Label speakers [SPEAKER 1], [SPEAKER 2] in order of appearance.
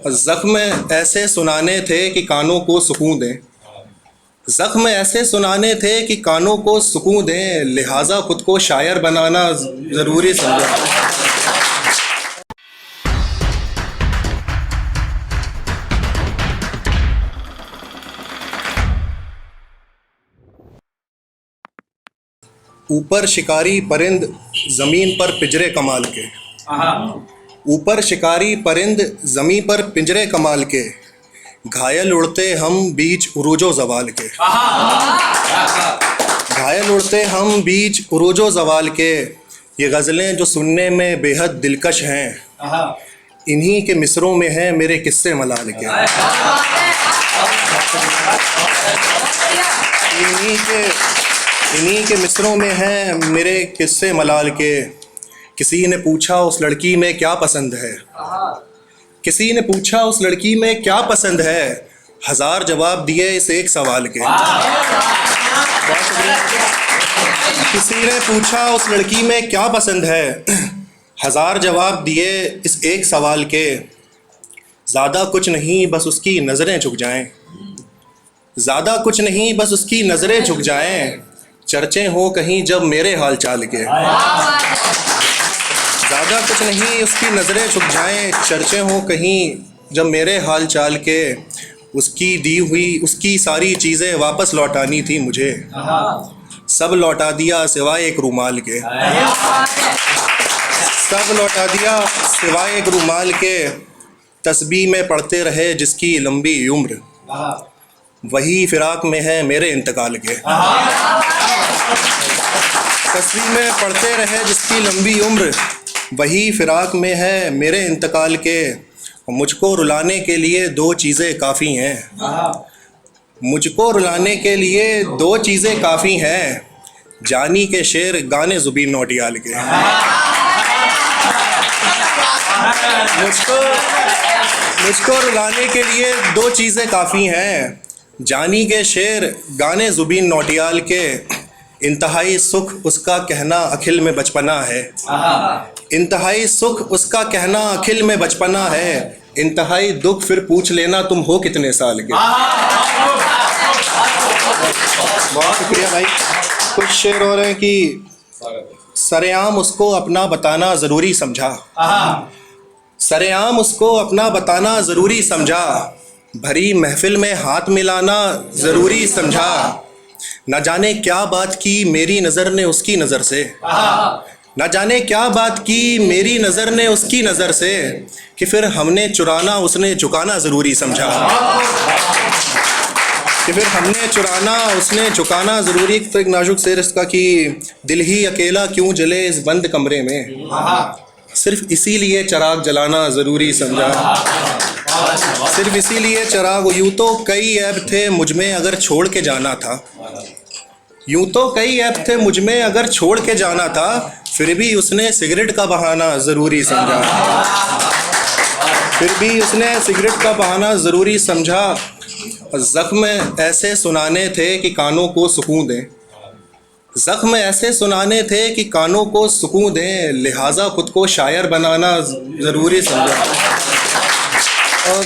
[SPEAKER 1] ज़ख्म ऐसे सुनाने थे कि कानों को सुकून दें। ज़ख्म ऐसे सुनाने थे कि कानों को सुकून दें, लिहाजा खुद को शायर बनाना ज़रूरी समझा। ऊपर शिकारी परिंद ज़मीन पर पिंजरे कमाल के। ऊपर शिकारी परिंद ज़मीन पर पिंजरे कमाल के, घायल उड़ते हम बीच उरूजो ज़वाल के। घायल उड़ते हम बीच उरूजो ज़वाल के, ये गज़लें जो सुनने में बेहद दिलकश हैं, इन्हीं के मिसरों में हैं मेरे किस्से मलाल के। इन्हीं के मिसरों में हैं मेरे किस्से मलाल के। किसी ने पूछा उस लड़की में क्या पसंद है, किसी ने पूछा उस लड़की में क्या पसंद है, हजार जवाब दिए इस एक सवाल के। किसी ने पूछा उस लड़की में क्या पसंद है, हजार जवाब दिए इस एक सवाल के। ज़्यादा कुछ नहीं बस उसकी नज़रें झुक जाएं, ज़्यादा कुछ नहीं बस उसकी नज़रें झुक जाएं, चर्चे हो कहीं जब मेरे हाल चाल के। ज़्यादा कुछ नहीं उसकी नज़रें झुक जाएं, चर्चे हो कहीं जब मेरे हाल चाल के। उसकी दी हुई उसकी सारी चीज़ें वापस लौटानी थी मुझे, सब लौटा दिया सिवाय एक रुमाल के। सब लौटा दिया सिवाय एक रुमाल के। तस्बीह में पढ़ते रहे जिसकी लंबी उम्र, वही फिराक में है मेरे इंतकाल के। तस्बीह में पढ़ते रहे जिसकी लंबी उम्र, वही फिराक में है मेरे इंतकाल के। मुझको रुलाने के लिए दो चीज़ें काफ़ी हैं, मुझको रुलाने के लिए दो चीज़ें काफ़ी हैं, जानी के शेर गाने ज़ुबीन नौटियाल के। मुझको रुलाने के लिए दो चीज़ें काफ़ी हैं, जानी के शेर गाने ज़ुबीन नौटियाल के। इंतहाई सुख उसका कहना अखिल में बचपना है, इंतहाई सुख उसका कहना अखिल में बचपना है, इंतहाई दुख फिर पूछ लेना तुम हो कितने साल के। बहुत शुक्रिया भाई। कुछ शेर हो रहे हैं कि सरेआम उसको अपना बताना ज़रूरी समझा, सरेआम उसको अपना बताना ज़रूरी समझा, भरी महफिल में हाथ मिलाना ज़रूरी समझा। न जाने क्या बात की मेरी नज़र ने उसकी नज़र से, न जाने क्या बात की मेरी नज़र ने उसकी नज़र से, कि फिर हमने चुराना उसने झुकाना ज़रूरी समझा। कि फिर हमने चुराना उसने झुकाना ज़रूरी। तो एक नाजुक शेर इसका कि दिल ही अकेला क्यों जले इस बंद कमरे में, सिर्फ इसीलिए चिराग जलाना ज़रूरी समझा। सिर्फ इसीलिए चिराग। यूँ तो कई ऐब थे मुझ में अगर छोड़ के जाना था, यूँ तो कई ऐब थे मुझ में अगर छोड़ के जाना था, फिर भी उसने सिगरेट का बहाना ज़रूरी समझा। फिर भी उसने सिगरेट का बहाना ज़रूरी समझा। ज़ख्म ऐसे सुनाने थे कि कानों को सुकून दें, ज़ख्म ऐसे सुनाने थे कि कानों को सुकून दें, लिहाजा खुद को शायर बनाना ज़रूरी समझा। और